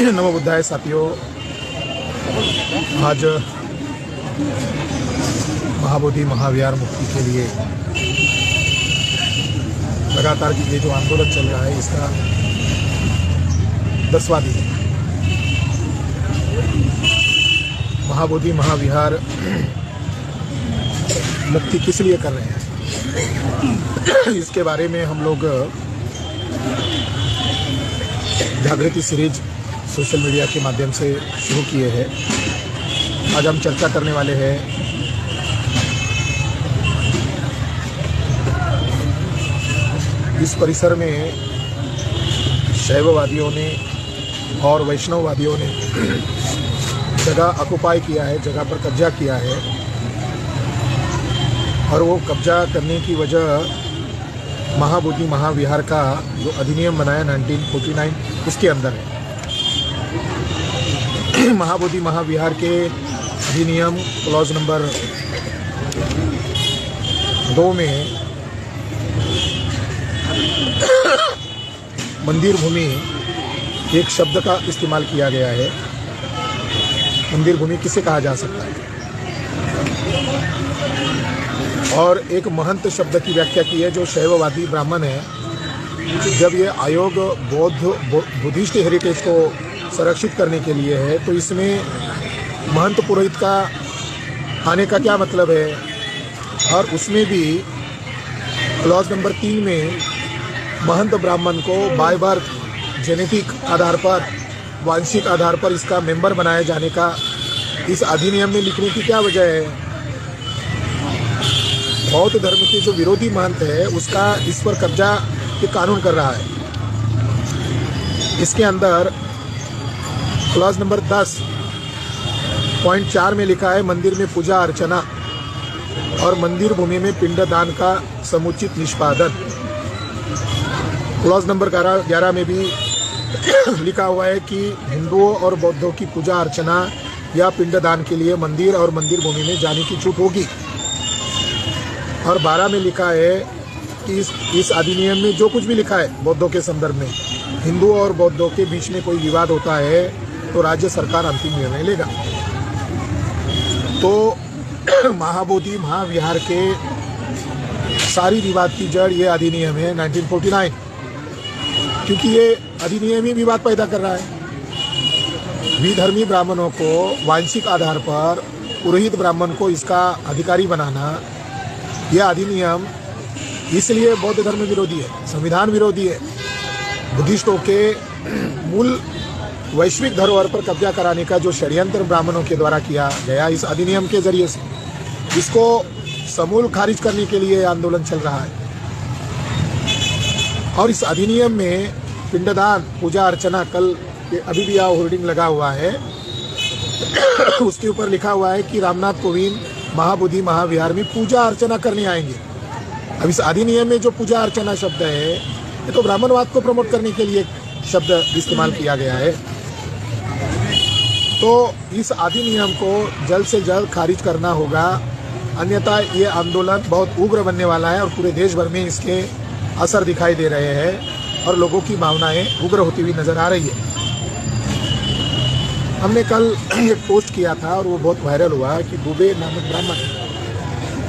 नमो बुद्धाय साथियों, आज महाबोधि महाविहार मुक्ति के लिए लगातार ये जो आंदोलन चल रहा है इसका 10वां दिन है। महाबोधि महाविहार मुक्ति किस लिए कर रहे हैं इसके बारे में हम लोग जागृति सीरीज सोशल मीडिया के माध्यम से शुरू किए हैं। आज हम चर्चा करने वाले हैं इस परिसर में शैववादियों ने और वैष्णववादियों ने जगह ऑक्युपाई किया है, जगह पर कब्जा किया है और वो कब्जा करने की वजह महाबोधि महाविहार का जो अधिनियम बनाया 1949 उसके अंदर है। महाबोधि महाविहार के अधिनियम क्लॉज नंबर 2 में मंदिर भूमि एक शब्द का इस्तेमाल किया गया है। मंदिर भूमि किसे कहा जा सकता है और एक महंत शब्द की व्याख्या की है जो शैववादी ब्राह्मण है। जब ये आयोग बुद्धिस्ट हेरिटेज को संरक्षित करने के लिए है तो इसमें महंत पुरोहित का आने का क्या मतलब है। और उसमें भी क्लॉज नंबर 3 में महंत ब्राह्मण को बाय बर्थ जेनेटिक आधार पर, वांशिक आधार पर इसका मेंबर बनाया जाने का इस अधिनियम में लिखने की क्या वजह है। बौद्ध धर्म के जो विरोधी महंत है उसका इस पर कब्जा ये कानून कर रहा है। इसके अंदर क्लॉज नंबर 10.4 में लिखा है मंदिर में पूजा अर्चना और मंदिर भूमि में पिंडदान का समुचित निष्पादन। क्लॉज नंबर 11 में भी लिखा हुआ है कि हिंदुओं और बौद्धों की पूजा अर्चना या पिंडदान के लिए मंदिर और मंदिर भूमि में जाने की छूट होगी। और 12 में लिखा है कि इस अधिनियम में जो कुछ भी लिखा है बौद्धों के संदर्भ में, हिंदुओं और बौद्धों के बीच में कोई विवाद होता है तो राज्य सरकार अंतिम निर्णय लेगा। तो महाबोधि महाविहार के सारी विवाद की जड़ ये अधिनियम है 1949, क्योंकि ये अधिनियम ही विवाद पैदा कर रहा है। विधर्मी ब्राह्मणों को वांशिक आधार पर पुरोहित ब्राह्मण को इसका अधिकारी बनाना, यह अधिनियम इसलिए बौद्ध धर्म विरोधी है, संविधान विरोधी है। बुद्धिस्टों के मूल वैश्विक धरोहर पर कब्जा कराने का जो षड्यंत्र ब्राह्मणों के द्वारा किया गया इस अधिनियम के जरिए से, इसको समूल खारिज करने के लिए आंदोलन चल रहा है। और इस अधिनियम में पिंडदान, पूजा अर्चना, कल अभी भी होर्डिंग लगा हुआ है उसके ऊपर लिखा हुआ है कि रामनाथ कोविंद महाबोधि महाविहार में पूजा अर्चना करने आएंगे। अब इस अधिनियम में जो पूजा अर्चना शब्द है ये तो ब्राह्मणवाद को प्रमोट करने के लिए शब्द इस्तेमाल किया गया है। तो इस अधिनियम को जल्द से जल्द खारिज करना होगा, अन्यथा ये आंदोलन बहुत उग्र बनने वाला है और पूरे देश भर में इसके असर दिखाई दे रहे हैं और लोगों की भावनाएं उग्र होती हुई नजर आ रही है। हमने कल एक पोस्ट किया था और वो बहुत वायरल हुआ कि दुबे नामक ब्राह्मण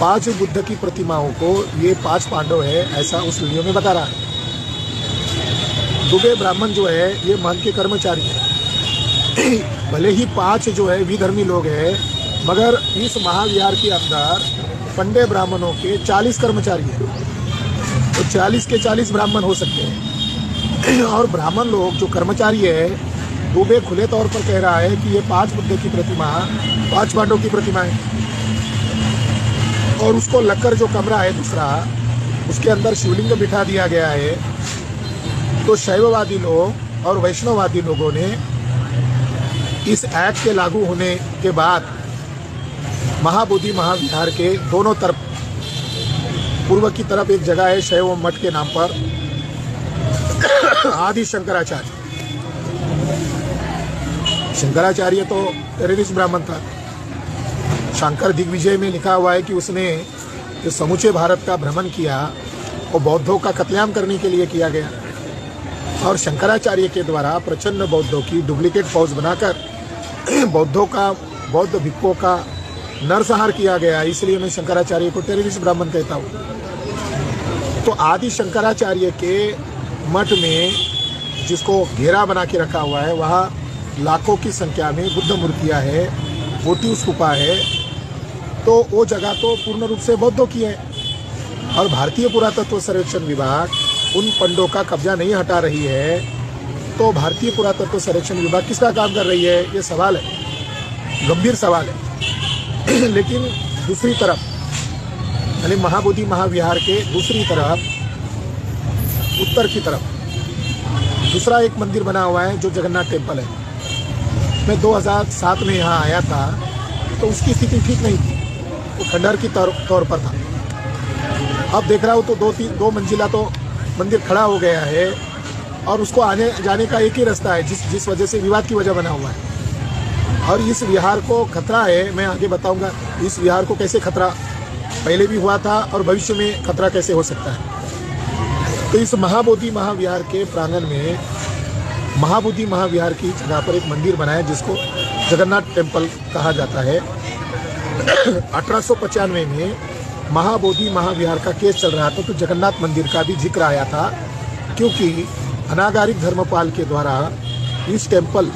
5 बुद्ध की प्रतिमाओं को ये 5 पांडव है ऐसा उस वीडियो में बता रहा है। दुबे ब्राह्मण जो है ये महंत के कर्मचारी है। भले ही 5 जो है विधर्मी लोग हैं, मगर इस महाविहार के अंदर पंडे ब्राह्मणों के 40 कर्मचारी हैं, तो 40 के 40 ब्राह्मण हो सकते हैं। और ब्राह्मण लोग जो कर्मचारी है, दुबे खुले तौर पर कह रहा है कि ये 5 बुद्ध की प्रतिमा 5 पांडवों की प्रतिमा है। और उसको लक्कर जो कमरा है दूसरा, उसके अंदर शिवलिंग बिठा दिया गया है। तो शैववादी लोग और वैष्णववादी लोगों ने इस एक्ट के लागू होने के बाद महाबोधि महाविहार के दोनों तरफ, पूर्व की तरफ एक जगह है शैव मठ के नाम पर, आदि शंकराचार्य तो टेररिस्ट ब्राह्मण था। शंकर दिग्विजय में लिखा हुआ है कि उसने जो समूचे भारत का भ्रमण किया वो बौद्धों का कत्लेआम करने के लिए किया गया। और शंकराचार्य के द्वारा प्रचंड बौद्धों की डुप्लीकेट फौज बनाकर बौद्ध भिक्षुओं का नरसंहार किया गया। इसलिए मैं शंकराचार्य को टेररिस्ट ब्राह्मण कहता हूँ। तो आदि शंकराचार्य के मठ में जिसको घेरा बना के रखा हुआ है, वहाँ लाखों की संख्या में बुद्ध मूर्तियाँ है, भोटिव स्तूपा है। तो वो जगह तो पूर्ण रूप से बौद्धों की है और भारतीय पुरातत्व सर्वेक्षण विभाग उन पंडों का कब्जा नहीं हटा रही है। तो भारतीय पुरातत्व सर्वेक्षण विभाग किसका काम कर रही है, ये सवाल है, गंभीर सवाल है। लेकिन दूसरी तरफ यानी महाबोधि महाविहार के दूसरी तरफ उत्तर की तरफ दूसरा एक मंदिर बना हुआ है जो जगन्नाथ टेम्पल है। मैं 2007 में यहाँ आया था तो उसकी स्थिति ठीक नहीं थी, वो खंडहर की तौर पर था। अब देख रहा हूँ तो दो मंजिला तो मंदिर खड़ा हो गया है और उसको आने जाने का एक ही रास्ता है जिस वजह से विवाद की वजह बना हुआ है। और इस विहार को खतरा है, मैं आगे बताऊंगा इस विहार को कैसे खतरा पहले भी हुआ था और भविष्य में खतरा कैसे हो सकता है। तो इस महाबोधि महाविहार के प्रांगण में महाबोधि महाविहार की जगह पर एक मंदिर बना है जिसको जगन्नाथ टेम्पल कहा जाता है। 1895 में महाबोधि महाविहार का केस चल रहा था तो जगन्नाथ मंदिर का भी जिक्र आया था, क्योंकि अनागारिक धर्मपाल के द्वारा इस टेम्पल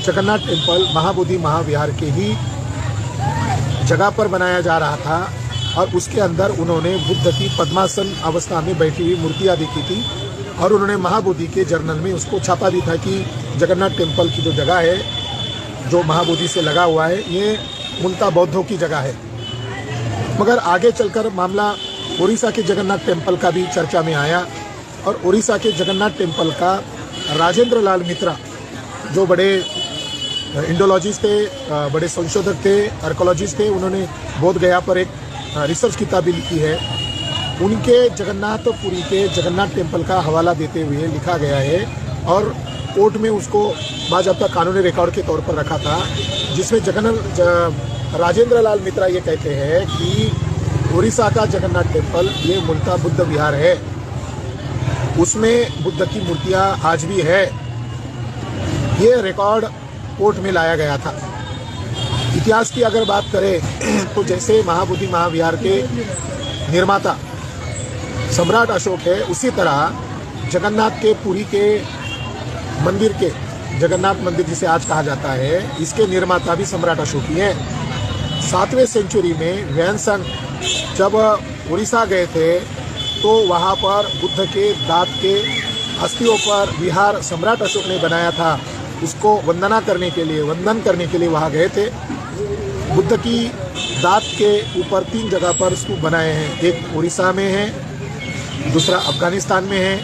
जगन्नाथ टेम्पल महाबोधि महाविहार के ही जगह पर बनाया जा रहा था और उसके अंदर उन्होंने बुद्ध की पद्मासन अवस्था में बैठी हुई मूर्तियाँ देखी थी और उन्होंने महाबोधि के जर्नल में उसको छापा भी था कि जगन्नाथ टेम्पल की जो जगह है जो महाबोधि से लगा हुआ है ये मूलतः बौद्धों की जगह है। मगर आगे चलकर मामला उड़ीसा के जगन्नाथ टेम्पल का भी चर्चा में आया और उड़ीसा के जगन्नाथ टेम्पल का राजेंद्र लाल मित्रा जो बड़े इंडोलॉजिस्ट थे, बड़े संशोधक थे, आर्कोलॉजिस्ट थे, उन्होंने बोध गया पर एक रिसर्च किताब भी लिखी है। उनके जगन्नाथपुरी के जगन्नाथ टेम्पल का हवाला देते हुए लिखा गया है और कोर्ट में उसको बाज़ाब्ता कानूनी रिकॉर्ड के तौर पर रखा था, जिसमें राजेंद्र लाल मित्रा ये कहते हैं कि उड़ीसा का जगन्नाथ टेम्पल ये मूलतः बुद्ध विहार है, उसमें बुद्ध की मूर्तियाँ आज भी है। ये रिकॉर्ड कोर्ट में लाया गया था। इतिहास की अगर बात करें तो जैसे महाबोधि महाविहार के निर्माता सम्राट अशोक है, उसी तरह जगन्नाथ के पुरी के मंदिर के जगन्नाथ मंदिर जिसे आज कहा जाता है, इसके निर्माता भी सम्राट अशोक ही हैं। 7वें सेंचुरी में व्यानसन जब उड़ीसा गए थे तो वहाँ पर बुद्ध के दांत के अस्थियों पर विहार सम्राट अशोक ने बनाया था, उसको वंदन करने के लिए वहाँ गए थे। बुद्ध की दांत के ऊपर 3 जगह पर स्तूप बनाए हैं, एक उड़ीसा में है, दूसरा अफगानिस्तान में है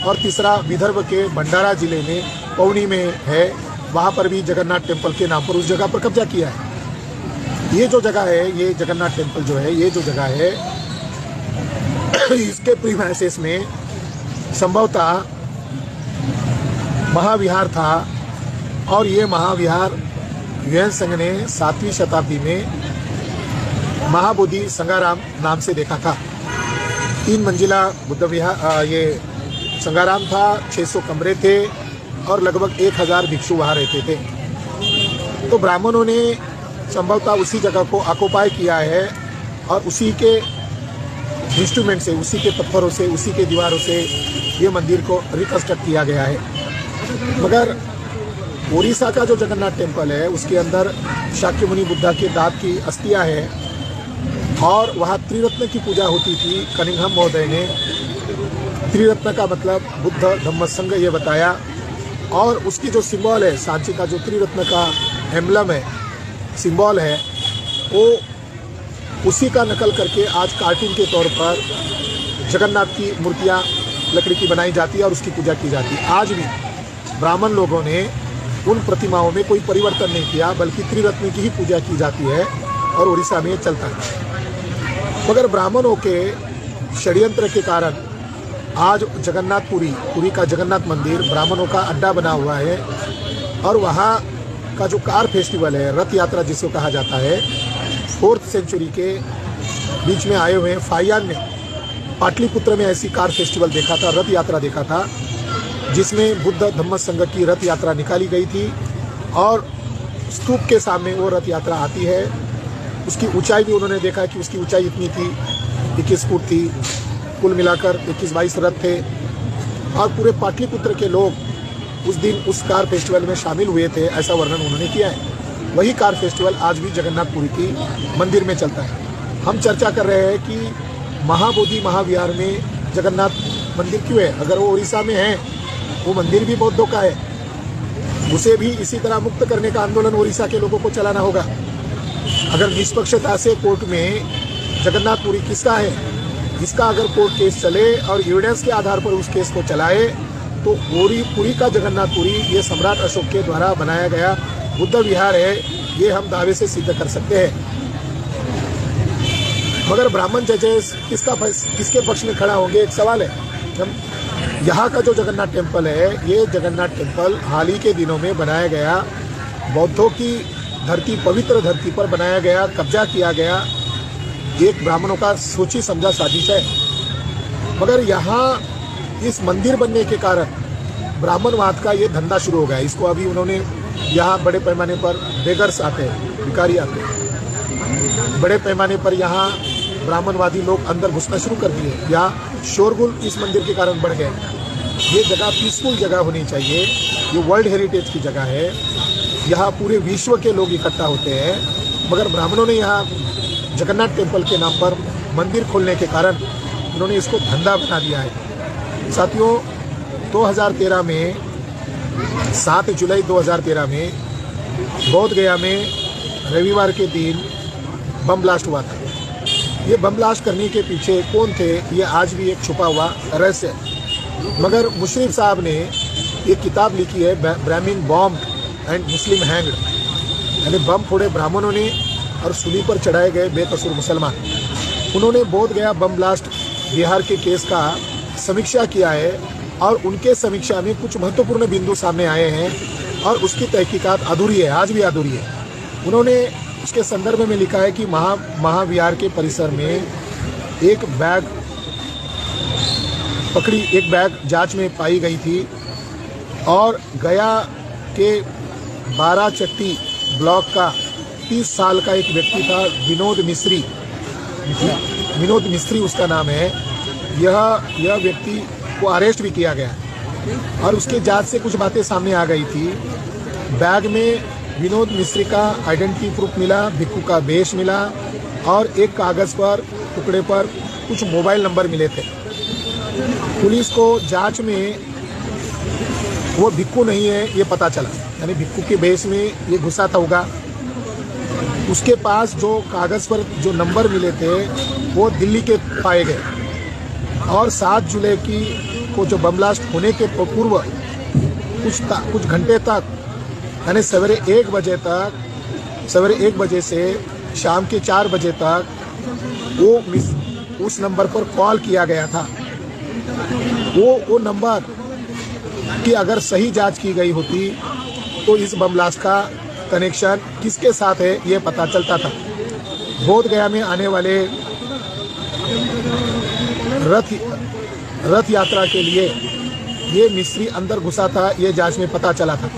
और तीसरा विदर्भ के भंडारा जिले में पौनी में है। वहाँ पर भी जगन्नाथ टेम्पल के नाम पर उस जगह पर कब्जा किया है। ये जो जगह है, ये जगन्नाथ टेम्पल जो है, ये जो जगह है इसके प्रीमाइसेस में संभवतः महाविहार था और ये महाविहार यूएन संघ ने 7वीं शताब्दी में महाबोधि संगाराम नाम से देखा था। 3 मंजिला बुद्ध विहार ये संगाराम था, 600 कमरे थे और लगभग 1000 भिक्षु वहाँ रहते थे। तो ब्राह्मणों ने संभवतः उसी जगह को ऑक्युपाई किया है और उसी के इंस्ट्रूमेंट से, उसी के पत्थरों से, उसी के दीवारों से ये मंदिर को रिकंस्ट्रक्ट किया गया है। मगर उड़ीसा का जो जगन्नाथ टेम्पल है उसके अंदर शाक्यमुनि बुद्धा के दांत की अस्थियां हैं और वहाँ त्रिरत्न की पूजा होती थी। कनिंघम महोदय ने त्रिरत्न का मतलब बुद्ध धम्म संघ ये बताया और उसकी जो सिंबल है, सांची का जो त्रिरत्न का एम्बलम है, सिंबल है, वो उसी का नकल करके आज कार्टून के तौर पर जगन्नाथ की मूर्तियाँ लकड़ी की बनाई जाती है और उसकी पूजा की जाती है। आज भी ब्राह्मण लोगों ने उन प्रतिमाओं में कोई परिवर्तन नहीं किया, बल्कि त्रिरत्न की ही पूजा की जाती है और उड़ीसा में चलता है। मगर ब्राह्मणों के षड्यंत्र के कारण आज पुरी का जगन्नाथ मंदिर ब्राह्मणों का अड्डा बना हुआ है और वहाँ का जो कार फेस्टिवल है, रथ यात्रा जिसको कहा जाता है, 4th सेंचुरी के बीच में आए हुए फाहियान ने पाटलिपुत्र में ऐसी कार फेस्टिवल देखा था, रथ यात्रा देखा था। जिसमें बुद्ध धम्म संघ की रथ यात्रा निकाली गई थी और स्तूप के सामने वो रथ यात्रा आती है। उसकी ऊंचाई भी उन्होंने देखा कि उसकी ऊंचाई इतनी थी, 21 फुट थी। कुल मिलाकर 21-22 रथ थे और पूरे पाटलिपुत्र के लोग उस दिन उस कार फेस्टिवल में शामिल हुए थे, ऐसा वर्णन उन्होंने किया है। वही कार फेस्टिवल आज भी जगन्नाथपुरी की मंदिर में चलता है। हम चर्चा कर रहे हैं कि महाबोधि महाविहार में जगन्नाथ मंदिर क्यों है। अगर वो उड़ीसा में है, वो मंदिर भी बौद्धों का है, उसे भी इसी तरह मुक्त करने का आंदोलन उड़ीसा के लोगों को चलाना होगा। अगर निष्पक्षता से कोर्ट में जगन्नाथपुरी किसका है, इसका अगर कोर्ट केस चले और एविडेंस के आधार पर उस केस को चलाए तो पुरी का जगन्नाथपुरी ये सम्राट अशोक के द्वारा बनाया गया बुद्ध विहार है, ये हम दावे से सिद्ध कर सकते हैं। मगर ब्राह्मण जजेस किसके पक्ष में खड़ा होंगे, एक सवाल है। यहाँ का जो जगन्नाथ टेम्पल है, ये जगन्नाथ टेम्पल हाल ही के दिनों में बनाया गया, बौद्धों की धरती, पवित्र धरती पर बनाया गया, कब्जा किया गया, एक ब्राह्मणों का सोची समझा साजिश है। मगर यहाँ इस मंदिर बनने के कारण ब्राह्मणवाद का ये धंधा शुरू हो गया। इसको अभी उन्होंने यहाँ बड़े पैमाने पर बेगर्स आते हैं, भिखारी आते हैं, बड़े पैमाने पर यहाँ ब्राह्मणवादी लोग अंदर घुसना शुरू कर दिए। यहाँ शोरगुल इस मंदिर के कारण बढ़ गए। ये जगह पीसफुल जगह होनी चाहिए, ये वर्ल्ड हेरिटेज की जगह है, यहाँ पूरे विश्व के लोग इकट्ठा होते हैं। मगर ब्राह्मणों ने यहाँ जगन्नाथ टेम्पल के नाम पर मंदिर खोलने के कारण उन्होंने इसको धंधा बना दिया है। साथियों, 2013 में 7 जुलाई 2013 में बोध गया में रविवार के दिन बम ब्लास्ट हुआ था। ये बम ब्लास्ट करने के पीछे कौन थे, ये आज भी एक छुपा हुआ रहस्य है। मगर मुशर्रफ साहब ने एक किताब लिखी है, ब्राह्मण बॉम्ब एंड मुस्लिम हैंग्ड, यानी बम फोड़े ब्राह्मणों ने और सूली पर चढ़ाए गए बेकसूर मुसलमान। उन्होंने बोध गया बम ब्लास्ट बिहार के केस का समीक्षा किया है और उनके समीक्षा में कुछ महत्वपूर्ण बिंदु सामने आए हैं और उसकी तहकीकात अधूरी है, आज भी अधूरी है। उन्होंने उसके संदर्भ में लिखा है कि महाविहार के परिसर में एक बैग जांच में पाई गई थी और गया के 12 चट्टी ब्लॉक का 30 साल का एक व्यक्ति था, विनोद मिस्त्री उसका नाम है। यह व्यक्ति को अरेस्ट भी किया गया और उसके जांच से कुछ बातें सामने आ गई थी। बैग में विनोद मिस्त्री का आइडेंटिटी प्रूफ मिला, भिक्खू का वेश मिला और एक कागज़ पर टुकड़े पर कुछ मोबाइल नंबर मिले थे। पुलिस को जांच में वो भिक्खू नहीं है ये पता चला, यानी भिक्खू के वेश में ये घुसा था होगा। उसके पास जो कागज़ पर जो नंबर मिले थे वो दिल्ली के पाए गए और 7 जुलाई को जो बम ब्लास्ट होने के पूर्व कुछ घंटे तक, यानी सवेरे 1 बजे से शाम के 4 बजे तक वो उस नंबर पर कॉल किया गया था। वो नंबर की अगर सही जांच की गई होती तो इस बम ब्लास्ट का कनेक्शन किसके साथ है ये पता चलता था। बोध गया में आने वाले रथ यात्रा के लिए ये मिस्त्री अंदर घुसा था, ये जांच में पता चला था।